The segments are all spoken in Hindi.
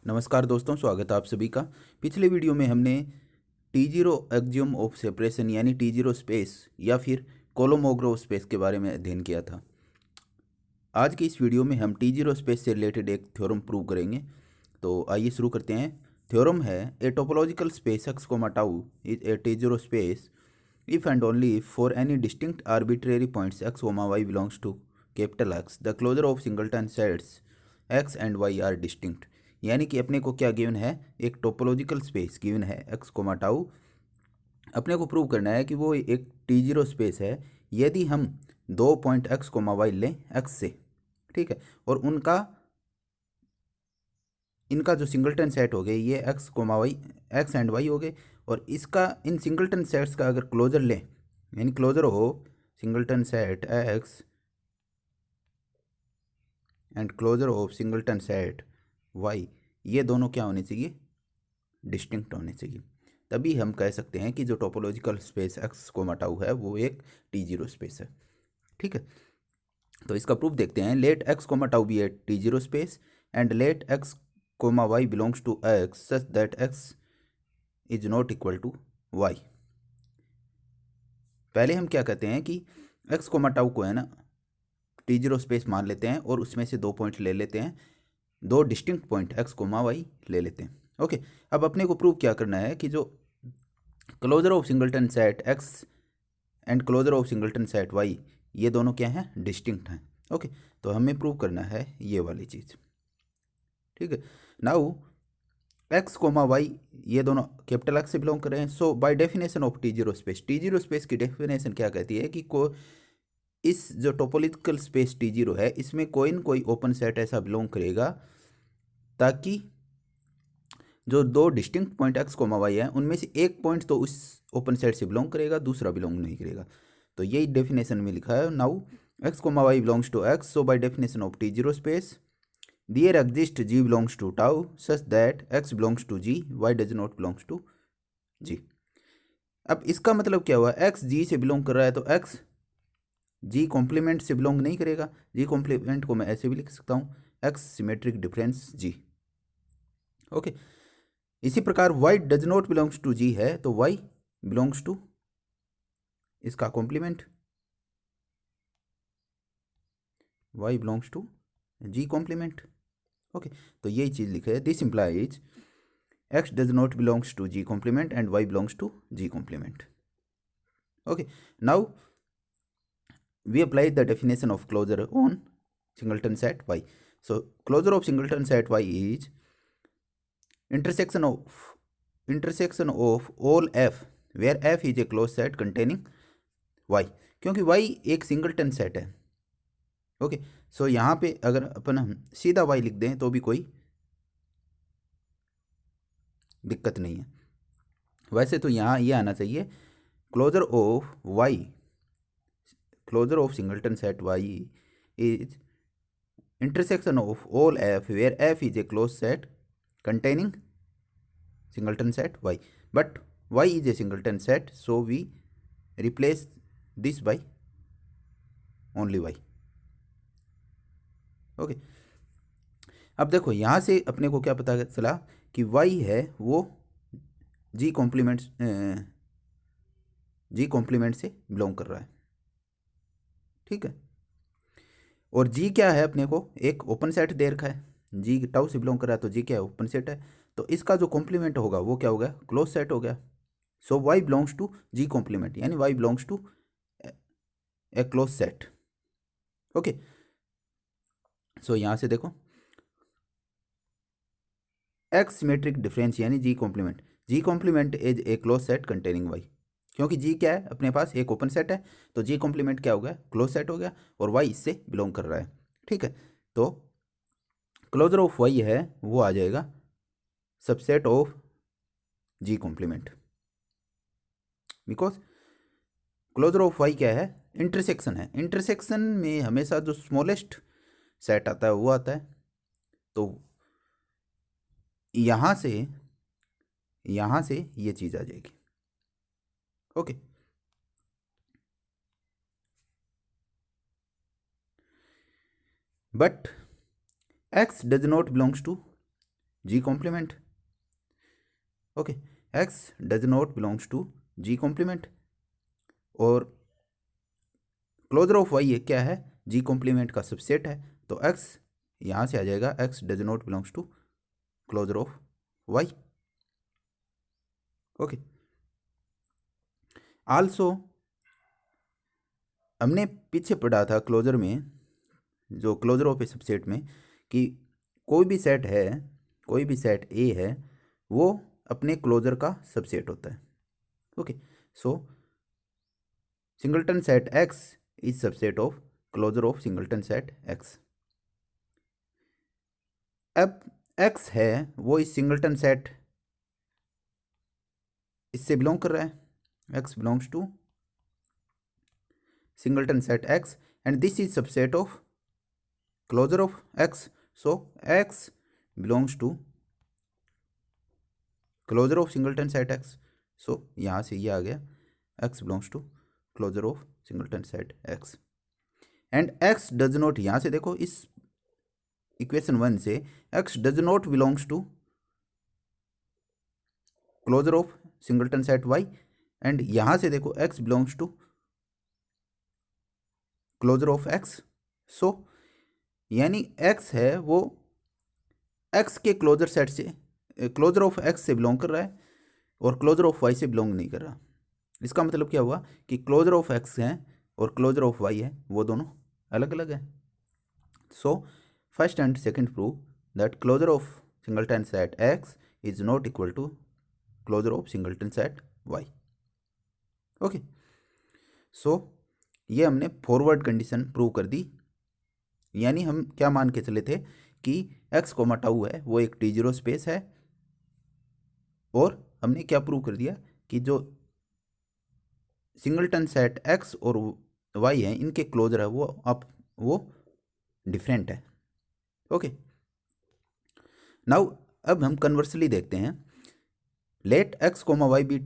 नमस्कार दोस्तों, स्वागत है आप सभी का। पिछले वीडियो में हमने T0 एक्सियम ऑफ सेपरेशन यानी T0 स्पेस या फिर कोलोमोग्रोव स्पेस के बारे में अध्ययन किया था। आज की इस वीडियो में हम T0 स्पेस से रिलेटेड एक थ्योरम प्रूव करेंगे। तो आइए शुरू करते हैं। थ्योरम है a topological space x, tau is A T0 space if and only if for any distinct arbitrary points x, y belongs to capital X, the closure of singleton sets x and y are distinct। यानी कि अपने को क्या गिवन है, एक टोपोलॉजिकल स्पेस गिवन है x, टाउ। अपने को प्रूव करना है कि वो एक T0 स्पेस है यदि हम दो पॉइंट x, y लें x से, ठीक है, और इनका जो सिंगलटन सेट हो गए ये x, y, x and y हो गए, और इसका इन सिंगलटन सेट्स का अगर क्लोजर लें यानी क्लोजर हो singleton set x and closure of singleton set y, ये दोनों क्या होने चाहिए, डिस्टिंक्ट होने चाहिए। तभी हम कह सकते हैं कि जो टोपोलॉजिकल स्पेस x, टाउ है वो एक T0 स्पेस है। ठीक है, तो इसका प्रूफ देखते हैं। Let x, tau be a T0 space and let x, y belongs to x such that x is not equal to y। पहले हम क्या कहते हैं कि x, टाउ को है ना T0 स्पेस मान लेते हैं और उसमें से दो पॉइंट ले लेते हैं, दो डिस्टिंक्ट पॉइंट x, y ले लेते हैं। ओके, अब अपने को प्रूव क्या करना है कि जो closure of singleton set x and closure of singleton set y, ये दोनों क्या हैं, डिस्टिंक्ट हैं। ओके, तो हमें प्रूव करना है ये वाली चीज़। ठीक है, नाउ x, y ये दोनों कैपिटल X से बिलोंग कर रहे हैं। So by definition of T0 space, T0 space की डेफिनेशन क्या कहती है कि इस जो टोपोलॉजिकल स्पेस T0 है इसमें कोई न कोई ओपन सेट ऐसा बिलोंग करेगा ताकि जो दो डिस्टिंक्ट पॉइंट x, y है उनमें से एक पॉइंट तो उस ओपन सेट से बिलोंग करेगा, दूसरा बिलोंग नहीं करेगा। तो यही डेफिनेशन में लिखा है। Now x, y belongs to x, so by definition of T0 space there exist g belongs to tau such that x belongs to g, y does not belongs to g। अब इसका मतलब क्या हुआ, x g से बिलोंग कर रहा है तो x जी कॉम्प्लीमेंट से बिलोंग नहीं करेगा। जी कॉम्प्लीमेंट को मैं ऐसे भी लिख सकता हूँ, X symmetric difference G. Okay, इसी प्रकार y does not belongs to G है तो y बिलोंग्स टू इसका complement, y belongs to G complement. Okay, तो यही चीज़ लिखे है, this implies x does not belongs to G complement and y belongs to G complement. Okay, now we apply the definition of closure on singleton set y. So closure of singleton set y is intersection of all f where f is a closed set containing y, क्योंकि y एक सिंगलटन सेट है। ओके, सो यहाँ पे अगर अपन हम सीधा y लिख दें तो भी कोई दिक्कत नहीं है। वैसे तो यहाँ ये आना चाहिए closure of y, closure of singleton set y is intersection of all f where f is a closed set containing singleton set y, but y is a singleton set, so we replace this by only y। Okay, अब देखो यहाँ से अपने को क्या पता चला कि y है वो g कॉम्प्लीमेंट से बिलोंग कर रहा है। ठीक है, और जी क्या है, अपने को एक ओपन सेट दे रखा है, जी टाउ से बिलोंग कर रहा है तो जी क्या है, ओपन सेट है। तो इसका जो कॉम्प्लीमेंट होगा वो क्या हो गया, क्लोज सेट हो गया। So Y belongs to G complement यानी Y belongs to a close set. Okay, so यहाँ से देखो एक्स सिमेट्रिक डिफरेंस यानी G complement is a close set containing Y, क्योंकि जी क्या है अपने पास एक ओपन सेट है तो जी कॉम्प्लीमेंट क्या हो गया, क्लोज सेट हो गया, और वाई इससे बिलोंग कर रहा है। ठीक है, तो क्लोजर ऑफ वाई है वो आ जाएगा subset of G complement, because closure of Y क्या है, इंटरसेक्शन है। इंटरसेक्शन में हमेशा जो स्मॉलेस्ट सेट आता है वो आता है। तो यहाँ से ये चीज़ आ जाएगी। Okay, but x does not belongs to G complement. Okay, X does not belongs to G complement और क्लोजर ऑफ वाई क्या है, G complement का सबसेट है, तो X यहाँ से आ जाएगा X does not belongs to closure of Y. Okay, also हमने पीछे पढ़ा था क्लोजर में, जो क्लोजर ऑफ ए सबसेट में, कि कोई भी सेट है, कोई भी सेट ए है, वो अपने क्लोजर का सबसेट होता है. Okay, so singleton set X is subset of closure of singleton set X. अब एक्स है वो इस सिंगलटन सेट इससे बिलोंग कर रहा है, X belongs to singleton set X and this is subset of closure of X. So X belongs to closure of singleton set X. So यहाँ से ये आ गया X belongs to closure of singleton set X and X does not, यहाँ से देखो इस इक्वेशन 1 से X does not belongs to closure of singleton set Y and यहाँ से देखो X belongs to closure of X. So यानी एक्स है वो एक्स के क्लोजर सेट से, क्लोजर ऑफ एक्स से बिलोंग कर रहा है और क्लोजर ऑफ वाई से बिलोंग नहीं कर रहा. इसका मतलब क्या हुआ कि क्लोजर ऑफ एक्स है और क्लोजर ऑफ वाई है वो दोनों अलग अलग हैं. So first and second prove that closure of singleton set X is not equal to closure of singleton set Y. Okay, so ये हमने फॉरवर्ड कंडीशन प्रूव कर दी. यानी हम क्या मान के चले थे कि एक्स कोमा टाउ है वो एक T0 स्पेस है और हमने क्या प्रूव कर दिया कि जो सिंगलटन सेट एक्स और वाई है इनके क्लोजर है वो डिफरेंट है. ओके, नाउ अब हम कन्वर्सली देखते हैं. Let X comma Y be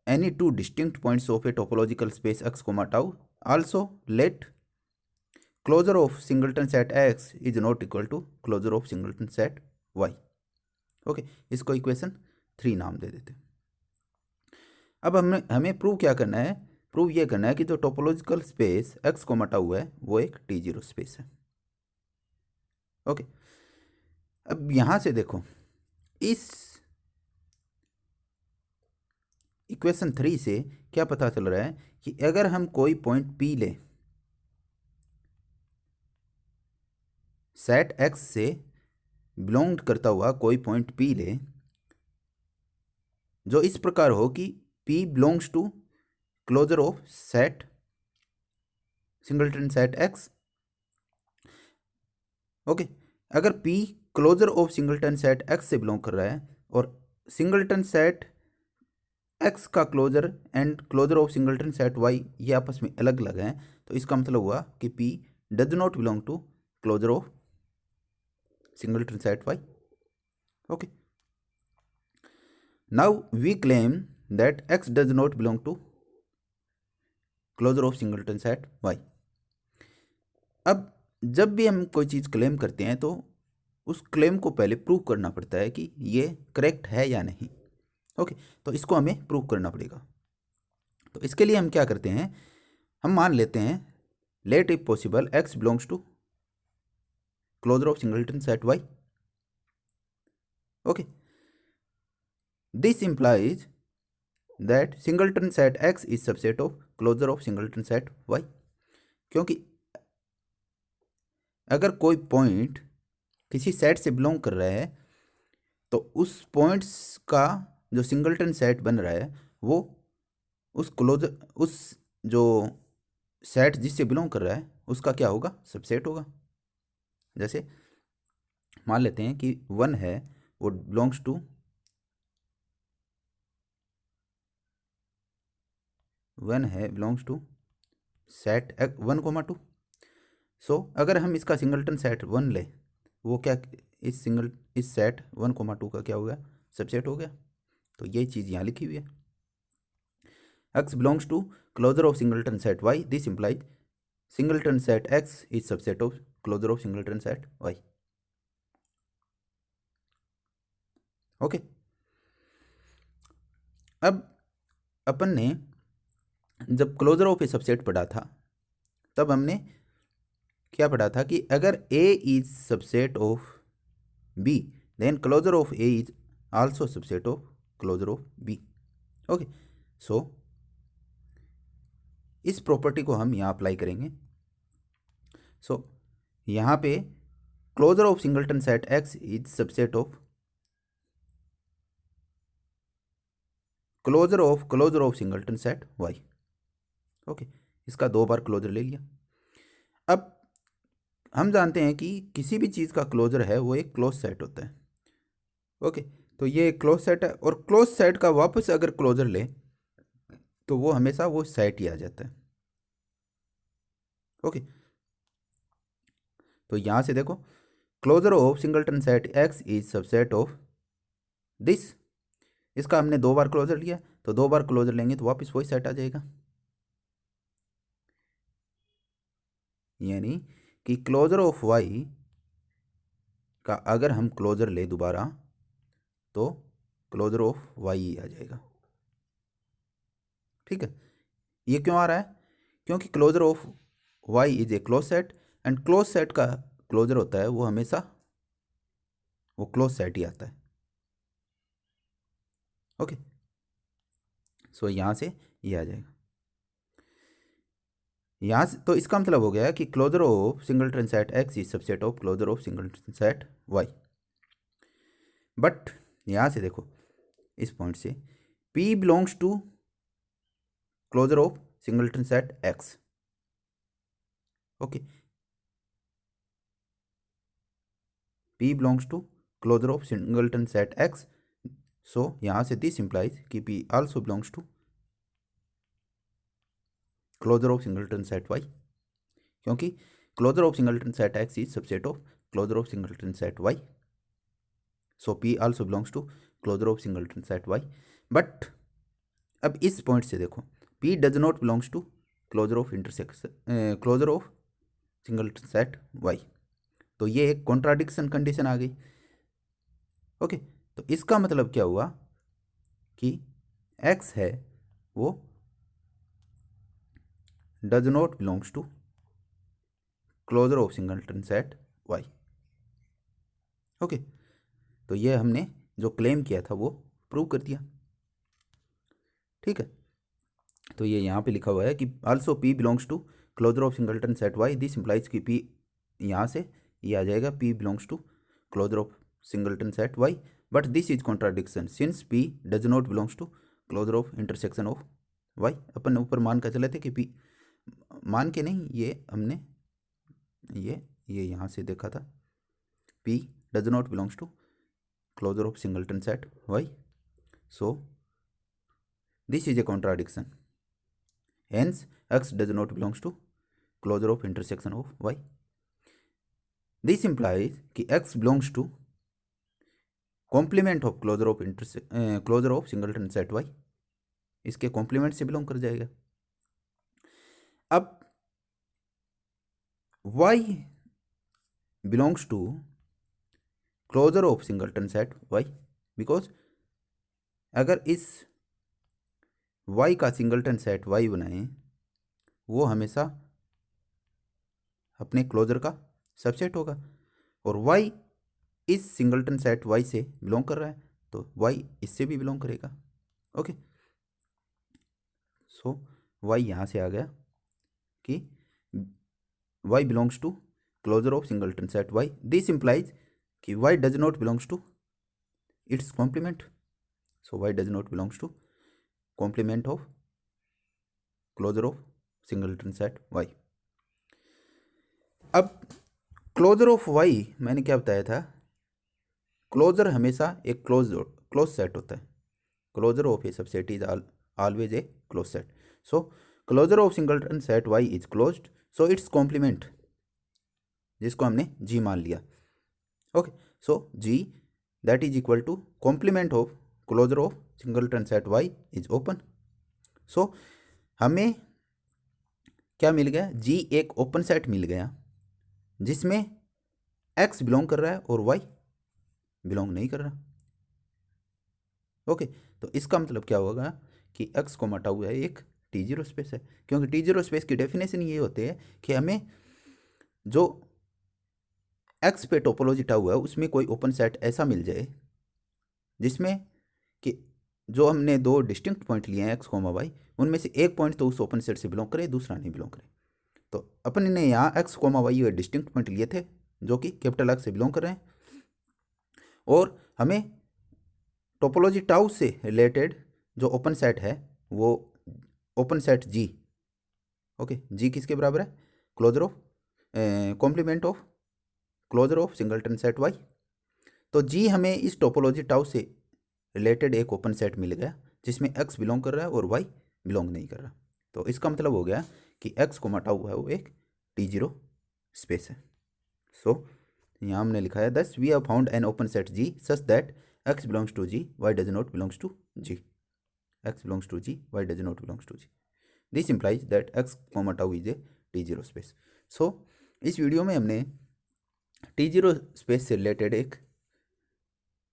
any two distinct points of a topological space x comma tau. Also let closure of singleton set x is not equal to closure of singleton set y. Okay, इसको इक्वेशन 3 नाम दे देते हैं. अब हमें प्रूव क्या करना है, प्रूव ये करना है कि जो topological space x comma tau है वो एक T0 स्पेस है. ओके, अब यहाँ से देखो इस इक्वेशन 3 से क्या पता चल रहा है कि अगर हम कोई पॉइंट P ले, सेट X से बिलोंग करता हुआ कोई पॉइंट P ले जो इस प्रकार हो कि P belongs to closure of set singleton set X. Okay, अगर P closure of singleton set X से बिलोंग कर रहा है और सिंगलटन सेट एक्स का closure and closure of singleton set Y ये आपस में अलग अलग हैं, तो इसका मतलब हुआ कि P does not belong to closure of singleton set Y. Okay, now we claim that X does not belong to closure of singleton set Y. अब जब भी हम कोई चीज़ क्लेम करते हैं तो उस क्लेम को पहले प्रूव करना पड़ता है कि ये करेक्ट है या नहीं. ओके, तो इसको हमें प्रूव करना पड़ेगा. तो इसके लिए हम क्या करते हैं, हम मान लेते हैं let if possible X belongs to closure of singleton set Y. Okay, this implies that singleton set X is subset of closure of singleton set Y. क्योंकि अगर कोई पॉइंट किसी सेट से बिलोंग कर रहा है तो उस पॉइंट्स का जो सिंगलटन सेट बन रहा है वो उस क्लोजर, उस जो सेट जिससे बिलोंग कर रहा है उसका क्या होगा, सबसेट होगा. जैसे मान लेते हैं कि 1 है वो बिलोंग्स टू 1 है बिलोंग्स टू सेट 1,2. सो अगर हम इसका सिंगलटन सेट 1 ले वो क्या इस सेट 1,2 का क्या हो गया, सबसेट हो गया. तो ये चीज़ यहाँ लिखी हुई है, x belongs to closure of singleton set y. This implies singleton set x is subset of closure of singleton set y. Okay, अब अपन ने जब क्लोजर ऑफ ए सबसेट पढ़ा था तब हमने क्या पढ़ा था कि अगर A is subset of B then closure of A is also subset of closure of B. Okay, so इस प्रॉपर्टी को हम यहाँ अप्लाई करेंगे। सो यहाँ पे closure of singleton set X is subset of closure of singleton set Y. Okay, इसका 2 बार क्लोजर ले लिया। अब हम जानते हैं कि किसी भी चीज़ का क्लोजर है वो एक क्लोज सेट होता है। ओके, तो ये एक क्लोज सेट है और क्लोज सेट का वापस अगर क्लोजर ले तो वो हमेशा वो सेट ही आ जाता है। ओके, तो यहाँ से देखो closure of singleton set X is subset of this, इसका हमने 2 बार क्लोजर लिया तो 2 बार क्लोजर लेंगे तो वापस वही सेट आ जाएगा। यानी कि क्लोजर ऑफ वाई का अगर हम क्लोजर ले दोबारा तो क्लोजर ऑफ वाई ही आ जाएगा। ठीक है, ये क्यों आ रहा है? क्योंकि closure of Y is a close set and close set का क्लोजर होता है वो हमेशा वो क्लोज सेट ही आता है। ओके, सो यहाँ से ये आ जाएगा। यहाँ से तो इसका मतलब हो गया कि closure of singleton set X is subset of closure of singleton set Y. But यहाँ से देखो इस पॉइंट से P belongs to closure of singleton set X. Okay, P belongs to closure of singleton set X. So यहाँ से दिस इंप्लाइज कि P also belongs to closure of singleton set Y, क्योंकि closure of singleton set X is subset of closure of singleton set Y. So P also belongs to closure of singleton set Y. But अब इस पॉइंट से देखो P does not belongs to closure of intersection closure of singleton set Y. तो ये एक कॉन्ट्राडिक्शन कंडीशन आ गई। ओके, तो इसका मतलब क्या हुआ कि x है वो does not belongs to closure of singleton set y। Okay, तो ये हमने जो क्लेम किया था वो प्रूव कर दिया। ठीक है, तो ये यहाँ पे लिखा हुआ है कि also P belongs to closure of singleton set y, this implies कि P यहाँ से ये आ जाएगा P belongs to closure of singleton set y, but this is contradiction since P does not belongs to closure of intersection of y। अपन ऊपर मान कर चले थे कि P मान के नहीं, ये हमने ये यहाँ से देखा था P does not belongs to closure of singleton set y, so this is a contradiction, hence x does not belongs to closure of intersection of y। this implies कि x belongs to complement of closure of singleton set y, इसके कॉम्प्लीमेंट से बिलोंग कर जाएगा। अब y belongs to closure of singleton set y, because अगर इस y का सिंगलटन सेट y बनाएं वो हमेशा अपने क्लोजर का सबसेट होगा और y इस सिंगलटन सेट y से बिलोंग कर रहा है तो y इससे भी बिलोंग करेगा। ओके, सो y यहाँ से आ गया कि y belongs to closure of singleton set y, this implies कि y does not belongs to its complement, so y does not belongs to complement of closure of singleton set y। अब क्लोजर ऑफ y मैंने क्या बताया था, क्लोजर हमेशा एक क्लोज सेट होता है। Closure of a subset is always a close set, so closure of singleton set y is closed, so it's complement जिसको हमने g मान लिया। Okay, so g that is equal to complement of closure of singleton set y is open. So हमें क्या मिल गया, g एक ओपन सेट मिल गया जिसमें x बिलोंग कर रहा है और y बिलोंग नहीं कर रहा। ओके, तो इसका मतलब क्या होगा कि एक्स कोमा टाउ है एक टी जीरो स्पेस है, क्योंकि टी जीरो स्पेस की डेफिनेशन ये होती है कि हमें जो एक्स पे टोपोलॉजी टाउ है उसमें कोई ओपन सेट ऐसा मिल जाए जिसमें कि जो हमने दो डिस्टिंक्ट पॉइंट लिए हैं एक्स कोमा वाई, उनमें से एक पॉइंट तो उस ओपन सेट से बिलोंग करे, दूसरा नहीं बिलोंग करे। तो अपन ने यहाँ एक्स कोमा वाई ये डिस्टिंक्ट पॉइंट लिए थे जो कि कैपिटल एक्स से बिलोंग कर रहे हैं, और हमें टोपोलॉजी टाउ से रिलेटेड जो ओपन सेट है वो open set G, okay, G किसके बराबर है, closure of complement of closure of singleton set Y. तो जी हमें इस टोपोलॉजी टाउ से रिलेटेड एक ओपन सेट मिल गया जिसमें एक्स बिलोंग कर रहा है और वाई बिलोंग नहीं कर रहा। तो इसका मतलब हो गया कि एक्स कोमा टाउ है वो एक टी जीरो स्पेस है। सो यहाँ हमने लिखा है thus we have found an open set G such that X belongs to G Y does not belongs to G, X belongs to G Y does not belongs to G, this implies that X comma tau is a T zero space. So इस वीडियो में हमने टी जीरो स्पेस से रिलेटेड एक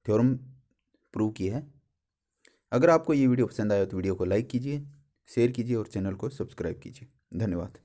थ्योरम प्रूव किया है। अगर आपको ये वीडियो पसंद आया तो वीडियो को लाइक कीजिए, शेयर कीजिए और चैनल को सब्सक्राइब कीजिए। धन्यवाद।